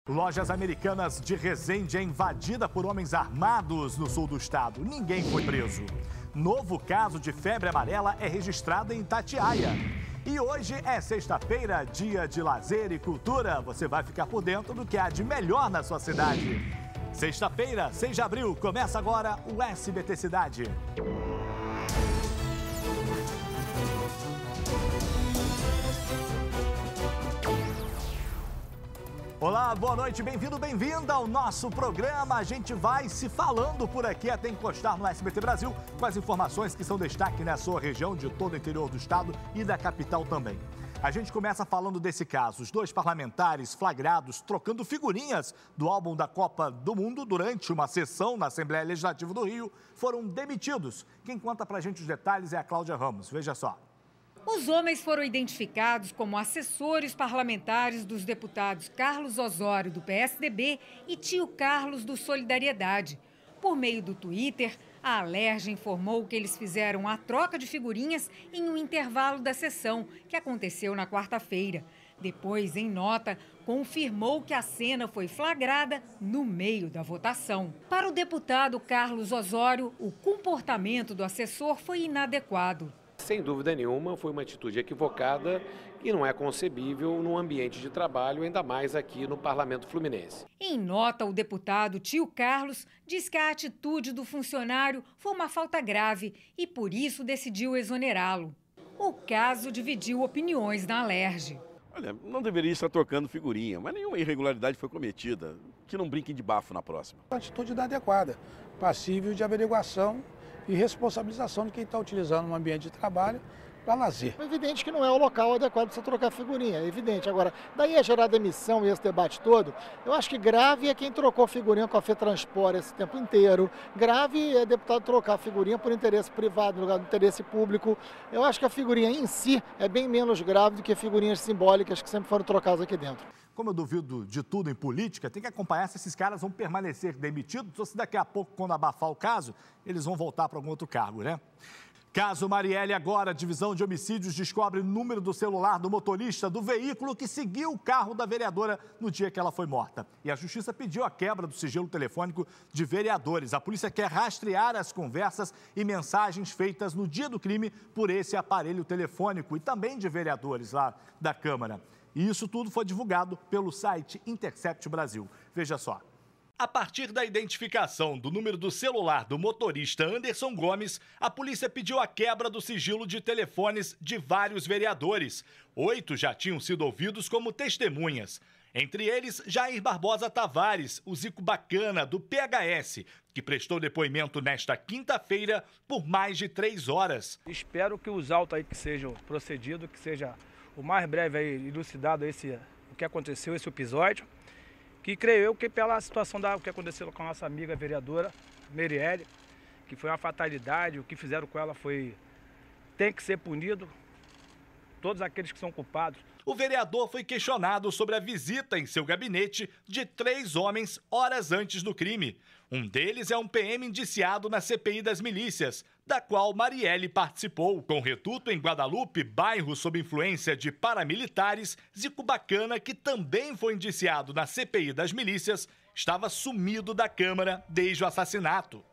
Lojas Americanas de Resende é invadida por homens armados no sul do estado. Ninguém foi preso. Novo caso de febre amarela é registrado em Itatiaia. E hoje é sexta-feira, dia de lazer e cultura. Você vai ficar por dentro do que há de melhor na sua cidade. Sexta-feira, 6 de abril, começa agora o SBT Cidade. Olá, boa noite, bem-vindo, bem-vinda ao nosso programa. A gente vai se falando por aqui até encostar no SBT Brasil com as informações que são destaque na sua região, de todo o interior do estado e da capital também. A gente começa falando desse caso. Os dois parlamentares flagrados trocando figurinhas do álbum da Copa do Mundo durante uma sessão na Assembleia Legislativa do Rio foram demitidos. Quem conta pra gente os detalhes é a Cláudia Ramos. Veja só. Os homens foram identificados como assessores parlamentares dos deputados Carlos Osório, do PSDB, e Tio Carlos, do Solidariedade. Por meio do Twitter, a Alerj informou que eles fizeram a troca de figurinhas em um intervalo da sessão, que aconteceu na quarta-feira. Depois, em nota, confirmou que a cena foi flagrada no meio da votação. Para o deputado Carlos Osório, o comportamento do assessor foi inadequado. Sem dúvida nenhuma, foi uma atitude equivocada e não é concebível num ambiente de trabalho, ainda mais aqui no Parlamento Fluminense. Em nota, o deputado Tio Carlos diz que a atitude do funcionário foi uma falta grave e, por isso, decidiu exonerá-lo. O caso dividiu opiniões na Alerj. Olha, não deveria estar trocando figurinha, mas nenhuma irregularidade foi cometida. Que não brinquem de bafo na próxima. A atitude inadequada, passível de averiguação e responsabilização de quem está utilizando um ambiente de trabalho para lazer. É evidente que não é o local adequado para você trocar figurinha, é evidente. Agora, daí a gerar demissão e esse debate todo, eu acho que grave é quem trocou figurinha com a FETranspor esse tempo inteiro. Grave é deputado trocar figurinha por interesse privado, no lugar do interesse público. Eu acho que a figurinha em si é bem menos grave do que figurinhas simbólicas que sempre foram trocadas aqui dentro. Como eu duvido de tudo em política, tem que acompanhar se esses caras vão permanecer demitidos ou se daqui a pouco, quando abafar o caso, eles vão voltar para algum outro cargo, né? Caso Marielle agora, a divisão de homicídios descobre o número do celular do motorista do veículo que seguiu o carro da vereadora no dia que ela foi morta. E a justiça pediu a quebra do sigilo telefônico de vereadores. A polícia quer rastrear as conversas e mensagens feitas no dia do crime por esse aparelho telefônico e também de vereadores lá da Câmara. E isso tudo foi divulgado pelo site Intercept Brasil. Veja só. A partir da identificação do número do celular do motorista Anderson Gomes, a polícia pediu a quebra do sigilo de telefones de vários vereadores. 8 já tinham sido ouvidos como testemunhas. Entre eles, Jair Barbosa Tavares, o Zico Bacana, do PHS, que prestou depoimento nesta quinta-feira por mais de 3 horas. Espero que os autos aí que sejam procedidos, que seja o mais breve aí elucidado o que aconteceu, esse episódio. Que creio eu que pela situação o que aconteceu com a nossa amiga vereadora Marielle, que foi uma fatalidade, o que fizeram com ela tem que ser punido, todos aqueles que são culpados. O vereador foi questionado sobre a visita em seu gabinete de 3 homens horas antes do crime. Um deles é um PM indiciado na CPI das milícias, da qual Marielle participou. Com reduto em Guadalupe, bairro sob influência de paramilitares, Zico Bacana, que também foi indiciado na CPI das milícias, estava sumido da Câmara desde o assassinato.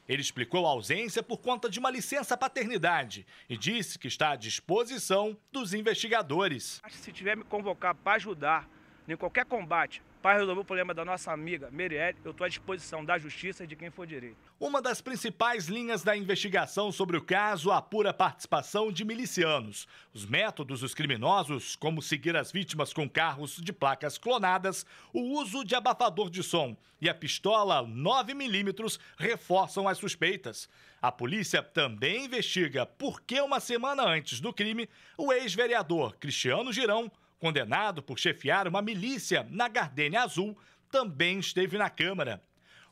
Ele explicou a ausência por conta de uma licença paternidade e disse que está à disposição dos investigadores. Se tiver me convocar para ajudar em qualquer combate, para resolver o problema da nossa amiga Marielle, eu estou à disposição da justiça e de quem for direito. Uma das principais linhas da investigação sobre o caso apura a participação de milicianos. Os métodos dos criminosos, como seguir as vítimas com carros de placas clonadas, o uso de abafador de som e a pistola 9mm reforçam as suspeitas. A polícia também investiga por que uma semana antes do crime, o ex-vereador Cristiano Girão, condenado por chefiar uma milícia na Gardênia Azul, também esteve na Câmara.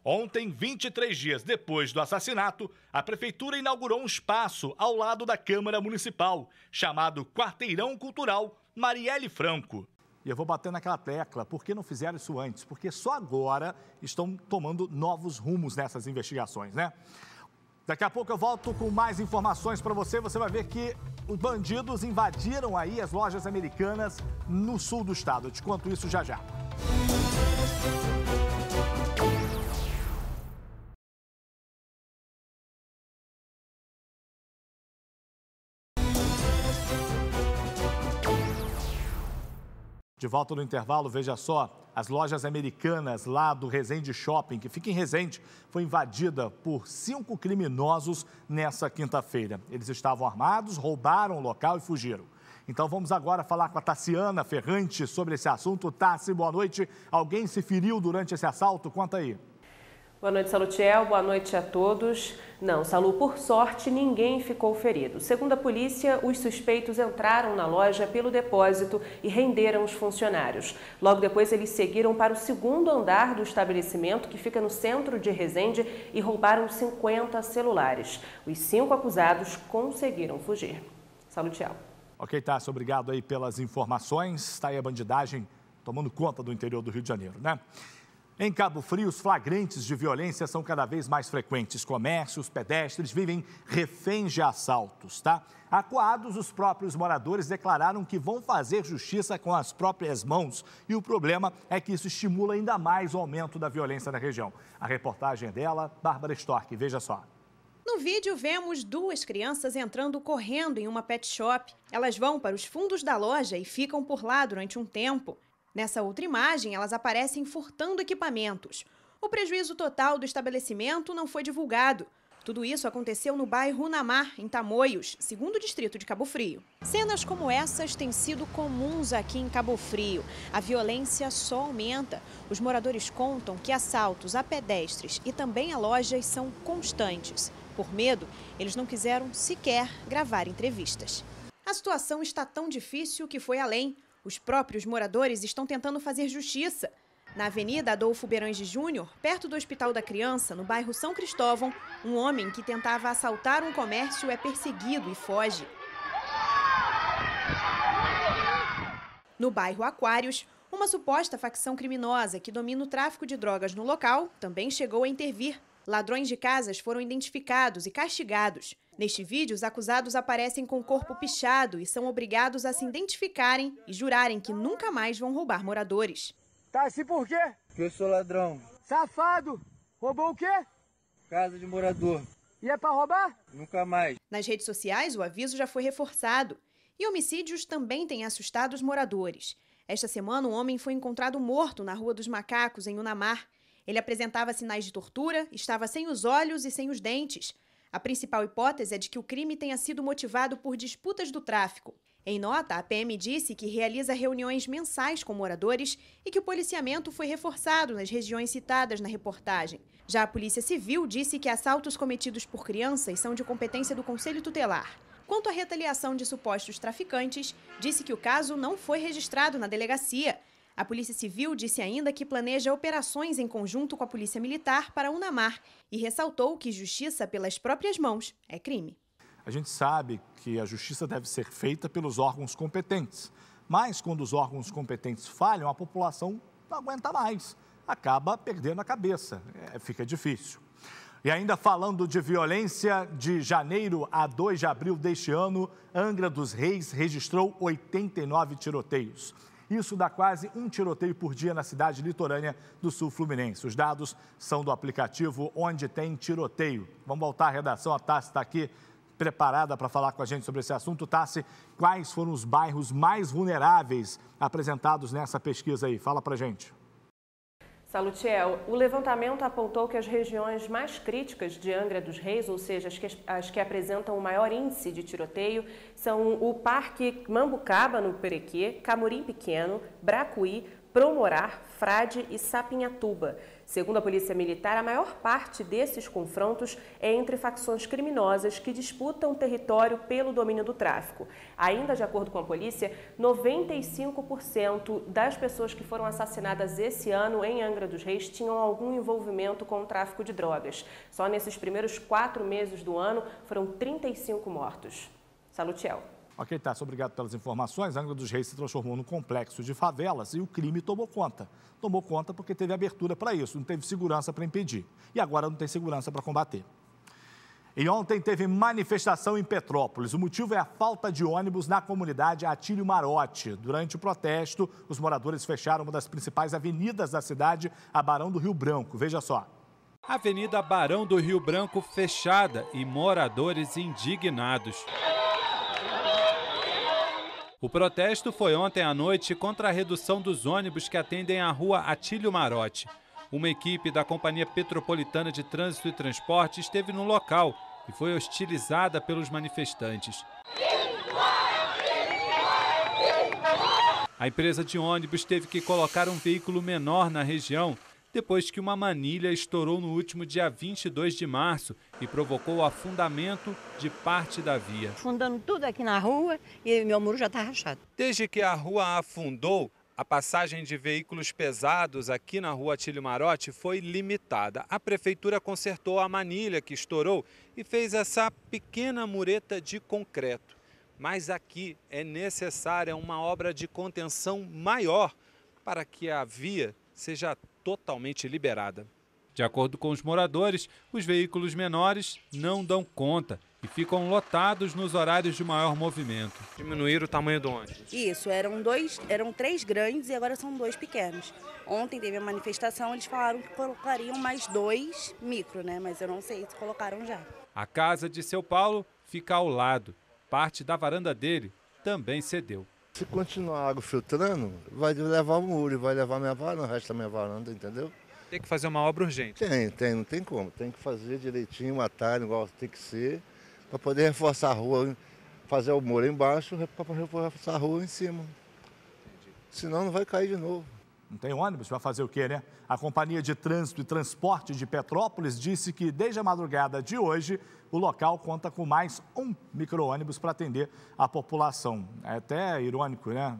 Ontem, 23 dias depois do assassinato, a Prefeitura inaugurou um espaço ao lado da Câmara Municipal, chamado Quarteirão Cultural Marielle Franco. E eu vou bater naquela tecla, por que não fizeram isso antes? Porque só agora estão tomando novos rumos nessas investigações, né? Daqui a pouco eu volto com mais informações para você. Você vai ver que os bandidos invadiram aí as lojas Americanas no sul do estado. Eu te conto isso já já. De volta no intervalo, veja só, as lojas americanas lá do Resende Shopping, que fica em Resende, foi invadida por 5 criminosos nessa quinta-feira. Eles estavam armados, roubaram o local e fugiram. Então vamos agora falar com a Tassiana Ferrante sobre esse assunto. Tassi, boa noite. Alguém se feriu durante esse assalto? Conta aí. Boa noite, Salutiel. Boa noite a todos. Não, Salu, por sorte, ninguém ficou ferido. Segundo a polícia, os suspeitos entraram na loja pelo depósito e renderam os funcionários. Logo depois, eles seguiram para o segundo andar do estabelecimento, que fica no centro de Resende, e roubaram 50 celulares. Os 5 acusados conseguiram fugir. Salutiel. Ok, Tassi, obrigado aí pelas informações. Está aí a bandidagem tomando conta do interior do Rio de Janeiro, né? Em Cabo Frio, os flagrantes de violência são cada vez mais frequentes. Comércios, pedestres vivem reféns de assaltos, tá? Acuados, os próprios moradores declararam que vão fazer justiça com as próprias mãos. E o problema é que isso estimula ainda mais o aumento da violência na região. A reportagem é dela, Bárbara Storck. Veja só. No vídeo, vemos 2 crianças entrando correndo em uma pet shop. Elas vão para os fundos da loja e ficam por lá durante um tempo. Nessa outra imagem, elas aparecem furtando equipamentos. O prejuízo total do estabelecimento não foi divulgado. Tudo isso aconteceu no bairro Unamar, em Tamoios, segundo distrito de Cabo Frio. Cenas como essas têm sido comuns aqui em Cabo Frio. A violência só aumenta. Os moradores contam que assaltos a pedestres e também a lojas são constantes. Por medo, eles não quiseram sequer gravar entrevistas. A situação está tão difícil que foi além. Os próprios moradores estão tentando fazer justiça. Na Avenida Adolfo Berange Júnior, perto do Hospital da Criança, no bairro São Cristóvão, um homem que tentava assaltar um comércio é perseguido e foge. No bairro Aquários, uma suposta facção criminosa que domina o tráfico de drogas no local também chegou a intervir. Ladrões de casas foram identificados e castigados. Neste vídeo, os acusados aparecem com o corpo pichado e são obrigados a se identificarem e jurarem que nunca mais vão roubar moradores. Tá assim por quê? Porque eu sou ladrão. Safado! Roubou o quê? Casa de morador. E é pra roubar? Nunca mais. Nas redes sociais, o aviso já foi reforçado. E homicídios também têm assustado os moradores. Esta semana, um homem foi encontrado morto na Rua dos Macacos, em Unamar. Ele apresentava sinais de tortura, estava sem os olhos e sem os dentes. A principal hipótese é de que o crime tenha sido motivado por disputas do tráfico. Em nota, a PM disse que realiza reuniões mensais com moradores e que o policiamento foi reforçado nas regiões citadas na reportagem. Já a Polícia Civil disse que assaltos cometidos por crianças são de competência do Conselho Tutelar. Quanto à retaliação de supostos traficantes, disse que o caso não foi registrado na delegacia. A Polícia Civil disse ainda que planeja operações em conjunto com a Polícia Militar para Unamar e ressaltou que justiça pelas próprias mãos é crime. A gente sabe que a justiça deve ser feita pelos órgãos competentes, mas quando os órgãos competentes falham, a população não aguenta mais, acaba perdendo a cabeça, fica difícil. E ainda falando de violência, de janeiro a 2 de abril deste ano, Angra dos Reis registrou 89 tiroteios. Isso dá quase um tiroteio por dia na cidade litorânea do sul fluminense. Os dados são do aplicativo Onde Tem Tiroteio. Vamos voltar à redação, a Tassi está aqui preparada para falar com a gente sobre esse assunto. Tassi, quais foram os bairros mais vulneráveis apresentados nessa pesquisa aí? Fala para a gente. Salutiel, o levantamento apontou que as regiões mais críticas de Angra dos Reis, ou seja, as que apresentam o maior índice de tiroteio, são o Parque Mambucaba, no Perequê, Camorim Pequeno, Bracuí, Promorar, Frade e Sapinhatuba. Segundo a Polícia Militar, a maior parte desses confrontos é entre facções criminosas que disputam território pelo domínio do tráfico. Ainda de acordo com a polícia, 95% das pessoas que foram assassinadas esse ano em Angra dos Reis tinham algum envolvimento com o tráfico de drogas. Só nesses primeiros 4 meses do ano foram 35 mortos. Salutiel. Ok, Tassi, obrigado pelas informações. Angra dos Reis se transformou num complexo de favelas e o crime tomou conta. Tomou conta porque teve abertura para isso, não teve segurança para impedir. E agora não tem segurança para combater. E ontem teve manifestação em Petrópolis. O motivo é a falta de ônibus na comunidade Atílio Marote. Durante o protesto, os moradores fecharam uma das principais avenidas da cidade, a Barão do Rio Branco. Veja só. Avenida Barão do Rio Branco fechada e moradores indignados. O protesto foi ontem à noite contra a redução dos ônibus que atendem a rua Atílio Marotti. Uma equipe da Companhia Petropolitana de Trânsito e Transporte esteve no local e foi hostilizada pelos manifestantes. A empresa de ônibus teve que colocar um veículo menor na região depois que uma manilha estourou no último dia 22 de março e provocou o afundamento de parte da via. Afundando tudo aqui na rua e meu muro já está rachado. Desde que a rua afundou, a passagem de veículos pesados aqui na rua Atílio Marotti foi limitada. A prefeitura consertou a manilha que estourou e fez essa pequena mureta de concreto. Mas aqui é necessária uma obra de contenção maior para que a via seja totalmente liberada. De acordo com os moradores, os veículos menores não dão conta e ficam lotados nos horários de maior movimento. Diminuíram o tamanho do ônibus? Isso, eram 3 grandes e agora são 2 pequenos. Ontem teve a manifestação, eles falaram que colocariam mais 2 micro, né? Mas eu não sei se colocaram já. A casa de seu Paulo fica ao lado. Parte da varanda dele também cedeu. Se continuar a água filtrando, vai levar o muro, vai levar minha varanda, o resto da minha varanda, entendeu? Tem que fazer uma obra urgente. Não tem como. Tem que fazer direitinho, um atalho, igual tem que ser, para poder reforçar a rua, fazer o muro embaixo, para reforçar a rua em cima. Senão não vai cair de novo. Não tem ônibus? Vai fazer o quê, né? A Companhia de Trânsito e Transporte de Petrópolis disse que desde a madrugada de hoje, o local conta com mais um micro-ônibus para atender a população. É até irônico, né?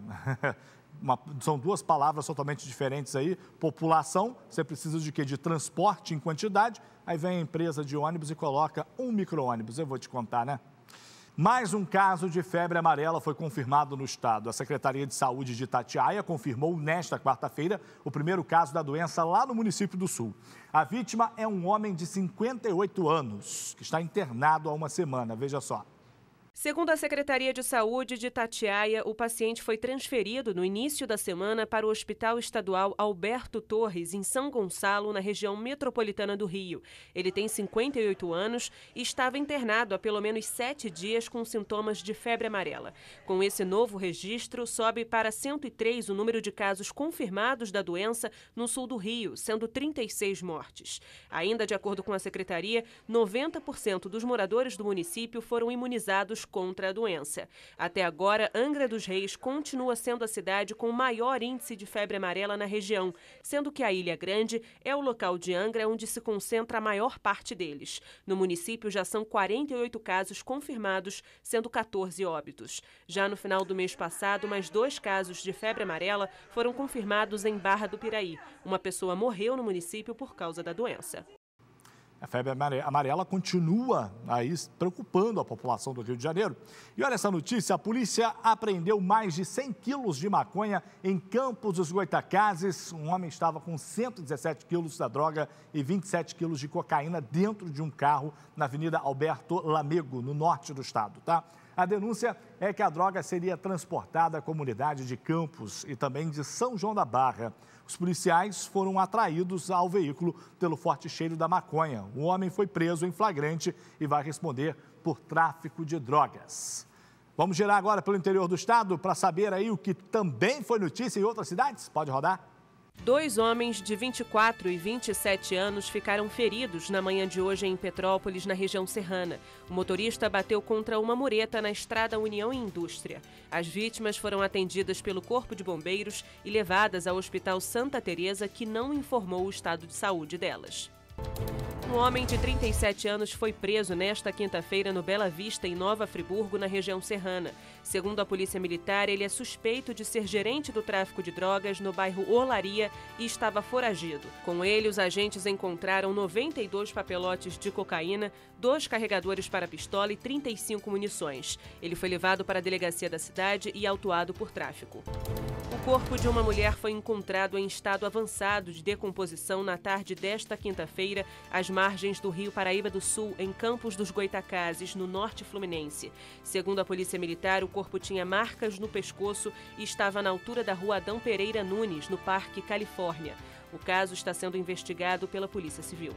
São 2 palavras totalmente diferentes aí. População, você precisa de quê? De transporte em quantidade. Aí vem a empresa de ônibus e coloca um micro-ônibus. Eu vou te contar, né? Mais um caso de febre amarela foi confirmado no estado. A Secretaria de Saúde de Itatiaia confirmou nesta quarta-feira o primeiro caso da doença lá no município do Sul. A vítima é um homem de 58 anos, que está internado há uma semana. Veja só. Segundo a Secretaria de Saúde de Itatiaia, o paciente foi transferido no início da semana para o Hospital Estadual Alberto Torres, em São Gonçalo, na região metropolitana do Rio. Ele tem 58 anos e estava internado há pelo menos 7 dias com sintomas de febre amarela. Com esse novo registro, sobe para 103 o número de casos confirmados da doença no sul do Rio, sendo 36 mortes. Ainda de acordo com a Secretaria, 90% dos moradores do município foram imunizados contra a doença. Até agora, Angra dos Reis continua sendo a cidade com o maior índice de febre amarela na região, sendo que a Ilha Grande é o local de Angra onde se concentra a maior parte deles. No município já são 48 casos confirmados, sendo 14 óbitos. Já no final do mês passado, mais 2 casos de febre amarela foram confirmados em Barra do Piraí. Uma pessoa morreu no município por causa da doença. A febre amarela continua aí preocupando a população do Rio de Janeiro. E olha essa notícia, a polícia apreendeu mais de 100 quilos de maconha em Campos dos Goytacazes. Um homem estava com 117 quilos da droga e 27 quilos de cocaína dentro de um carro na Avenida Alberto Lamego, no norte do estado, tá? A denúncia é que a droga seria transportada à comunidade de Campos e também de São João da Barra. Os policiais foram atraídos ao veículo pelo forte cheiro da maconha. O homem foi preso em flagrante e vai responder por tráfico de drogas. Vamos girar agora pelo interior do estado para saber aí o que também foi notícia em outras cidades. Pode rodar? 2 homens de 24 e 27 anos ficaram feridos na manhã de hoje em Petrópolis, na região serrana. O motorista bateu contra uma mureta na estrada União e Indústria. As vítimas foram atendidas pelo Corpo de Bombeiros e levadas ao Hospital Santa Teresa, que não informou o estado de saúde delas. Um homem de 37 anos foi preso nesta quinta-feira no Bela Vista, em Nova Friburgo, na região serrana. Segundo a Polícia Militar, ele é suspeito de ser gerente do tráfico de drogas no bairro Olaria e estava foragido. Com ele, os agentes encontraram 92 papelotes de cocaína, 2 carregadores para pistola e 35 munições. Ele foi levado para a delegacia da cidade e autuado por tráfico. O corpo de uma mulher foi encontrado em estado avançado de decomposição na tarde desta quinta-feira, às margens do Rio Paraíba do Sul, em Campos dos Goytacazes, no norte fluminense. Segundo a Polícia Militar, o corpo tinha marcas no pescoço e estava na altura da rua Adão Pereira Nunes, no Parque Califórnia. O caso está sendo investigado pela Polícia Civil.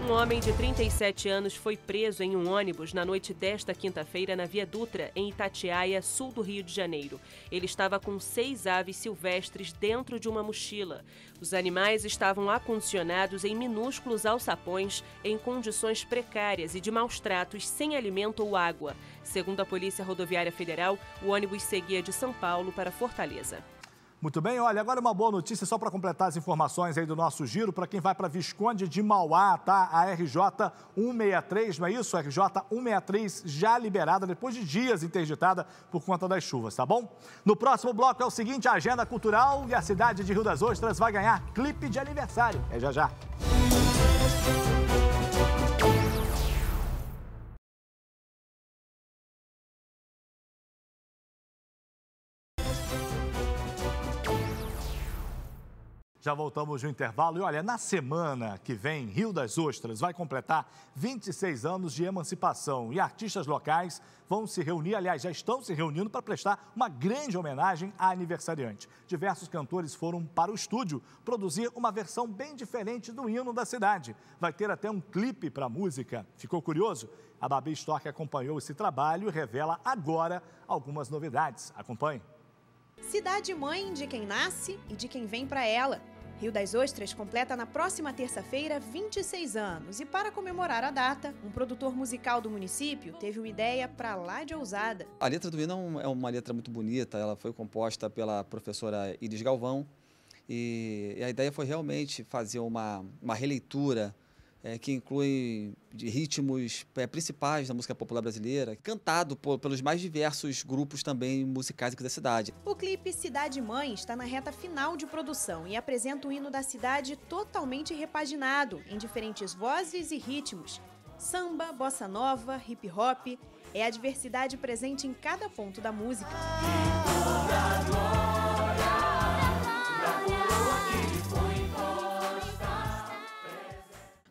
Um homem de 37 anos foi preso em um ônibus na noite desta quinta-feira na Via Dutra, em Itatiaia, sul do Rio de Janeiro. Ele estava com 6 aves silvestres dentro de uma mochila. Os animais estavam acondicionados em minúsculos alçapões, em condições precárias e de maus tratos, sem alimento ou água. Segundo a Polícia Rodoviária Federal, o ônibus seguia de São Paulo para Fortaleza. Muito bem, olha, agora uma boa notícia só para completar as informações aí do nosso giro, para quem vai para Visconde de Mauá, tá? A RJ 163, não é isso? A RJ 163 já liberada, depois de dias interditada por conta das chuvas, tá bom? No próximo bloco é o seguinte, a agenda cultural e a cidade de Rio das Ostras vai ganhar clipe de aniversário. É já já. Já voltamos no intervalo e olha, na semana que vem, Rio das Ostras vai completar 26 anos de emancipação e artistas locais vão se reunir, aliás, já estão se reunindo para prestar uma grande homenagem à aniversariante. Diversos cantores foram para o estúdio produzir uma versão bem diferente do hino da cidade. Vai ter até um clipe para a música. Ficou curioso? A Babi Storck acompanhou esse trabalho e revela agora algumas novidades. Acompanhe. Cidade mãe de quem nasce e de quem vem para ela. Rio das Ostras completa na próxima terça-feira 26 anos e para comemorar a data, um produtor musical do município teve uma ideia para lá de ousada. A letra do hino é uma letra muito bonita, ela foi composta pela professora Iris Galvão e a ideia foi realmente fazer uma releitura que inclui de ritmos principais da música popular brasileira, cantado pelos mais diversos grupos também musicais aqui da cidade. O clipe Cidade Mãe está na reta final de produção e apresenta o hino da cidade totalmente repaginado, em diferentes vozes e ritmos. Samba, bossa nova, hip hop, é a diversidade presente em cada ponto da música.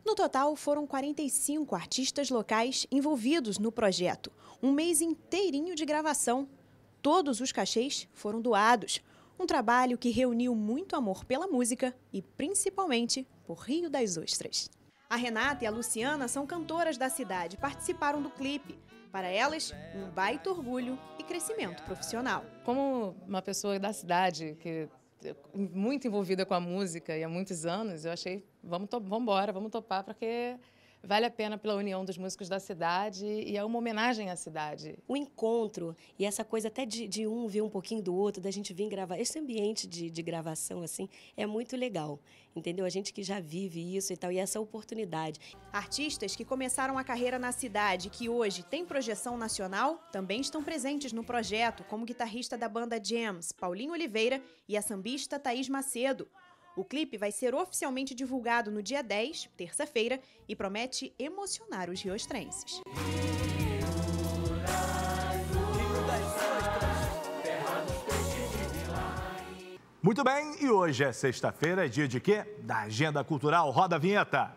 No total, foram 45 artistas locais envolvidos no projeto. Um mês inteirinho de gravação. Todos os cachês foram doados. Um trabalho que reuniu muito amor pela música e, principalmente, por Rio das Ostras. A Renata e a Luciana são cantoras da cidade e participaram do clipe. Para elas, um baita orgulho e crescimento profissional. Como uma pessoa da cidade que muito envolvida com a música e há muitos anos, eu achei, vamos topar, porque vale a pena pela união dos músicos da cidade e é uma homenagem à cidade. O encontro e essa coisa até de um ver um pouquinho do outro, da gente vir gravar, esse ambiente de gravação assim é muito legal, entendeu? A gente que já vive isso e tal, e essa oportunidade. Artistas que começaram a carreira na cidade, que hoje tem projeção nacional, também estão presentes no projeto, como o guitarrista da banda Jams, Paulinho Oliveira, e a sambista Thaís Macedo. O clipe vai ser oficialmente divulgado no dia 10, terça-feira, e promete emocionar os riostrenses. Muito bem, e hoje é sexta-feira, é dia de quê? Da Agenda Cultural. Roda a vinheta.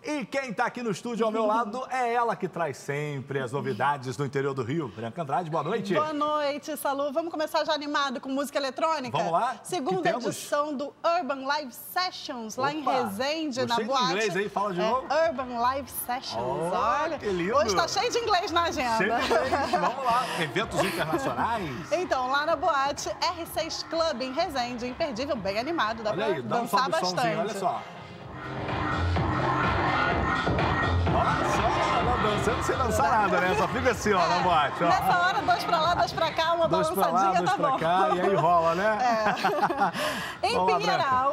E quem está aqui no estúdio ao meu lado é ela que traz sempre as novidades do interior do Rio. Branca Andrade, boa noite. Boa noite, Salu. Vamos começar já animado com música eletrônica? Vamos lá. Segunda edição do Urban Live Sessions, lá em Resende, na boate. De inglês aí, fala de novo. Urban Live Sessions, olha. Que lindo. Hoje está cheio de inglês na agenda. Cheio de inglês, vamos lá. Eventos internacionais. Então, lá na boate R6 Club, em Resende, imperdível, bem animado, dá pra dançar bastante. Olha só. Dançando sem dançar nada, né? Só fica assim, ó, na boate. Ó. Nessa hora, 2 pra lá, 2 pra cá, uma balançadinha, tá bom. 2 pra cá, e aí rola, né?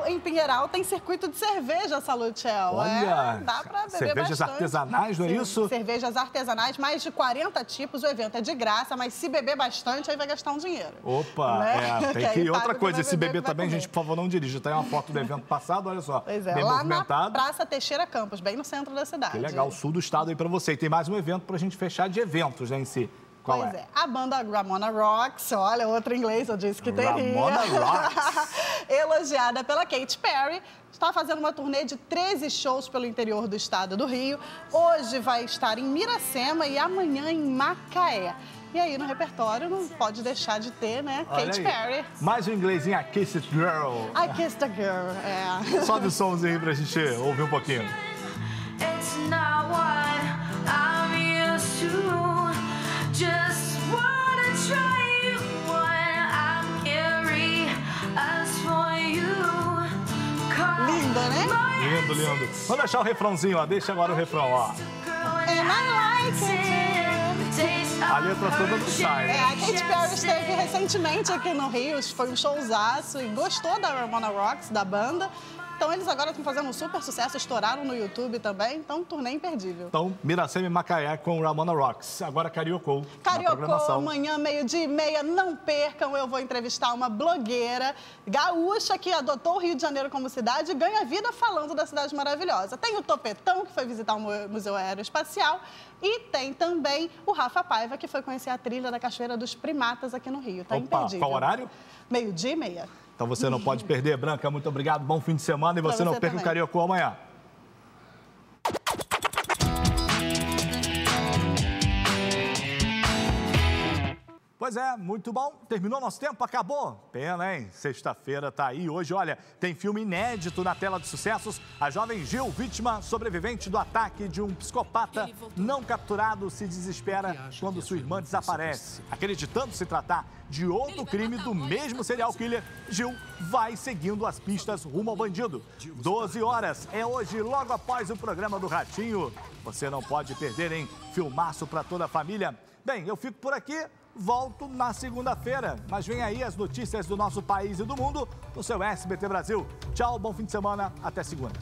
Em Pinheiral tem circuito de cerveja, Salutiel. Olha, dá pra beber cervejas bastante. Artesanais, não é isso? Cervejas artesanais, mais de 40 tipos. O evento é de graça, mas se beber bastante, aí vai gastar um dinheiro. Opa, né? Tem que ir. Outra coisa, esse beber também, gente, por favor, não dirija. Tem uma foto do evento passado, olha só. Pois é, bem lá movimentado. na Praça Teixeira Campos, bem no centro da cidade. Que legal, sul do estado aí pra você. E tem mais um evento pra gente fechar de eventos, né, em si. Qual pois é? A banda Ramona Rocks, olha, outro inglês, eu disse que teria. Ramona Rocks. Elogiada pela Katy Perry, está fazendo uma turnê de 13 shows pelo interior do estado do Rio. Hoje vai estar em Miracema e amanhã em Macaé. E aí no repertório não pode deixar de ter, né, Katy Perry. Mais um inglesinho, I Kissed It Girl. I Kissed a Girl, é. Sobe o somzinho aí pra gente ouvir um pouquinho. It's not what I'm used to. Just wanna try what I carry as for you. Lindo, né? Lindo, lindo. Vamos deixar o refrãozinho, ó. Deixa agora o refrão, ó. And I like it. A letra toda do Shine. É, a Katy Perry esteve recentemente aqui no Rio, foi um showzaço e gostou da Ramona Rocks, da banda. Então eles agora estão fazendo um super sucesso, estouraram no YouTube também, então turnê imperdível. Então, Miracema e Macaé com Ramona Rocks. Agora Cariocô. Cariocô, amanhã, 12h30, não percam, eu vou entrevistar uma blogueira gaúcha que adotou o Rio de Janeiro como cidade e ganha vida falando da cidade maravilhosa. Tem o Topetão, que foi visitar o Museu Aeroespacial, e tem também o Rafa Paiva, que foi conhecer a trilha da Cachoeira dos Primatas aqui no Rio. Tá imperdível. Qual horário? 12h30. Então você não pode perder, Branca. Muito obrigado, bom fim de semana. E você não perca o Cariocô amanhã. Pois é, muito bom. Terminou nosso tempo? Acabou? Pena, hein? Sexta-feira tá aí. Hoje, olha, tem filme inédito na tela de sucessos. A jovem Gil, vítima sobrevivente do ataque de um psicopata não capturado, se desespera quando sua irmã desaparece. Acreditando se tratar de outro crime do mesmo serial killer, Gil vai seguindo as pistas rumo ao bandido. 12 horas é hoje, logo após o programa do Ratinho. Você não pode perder, hein? Filmaço para toda a família. Bem, eu fico por aqui. Volto na segunda-feira, mas vem aí as notícias do nosso país e do mundo no seu SBT Brasil. Tchau, bom fim de semana, até segunda.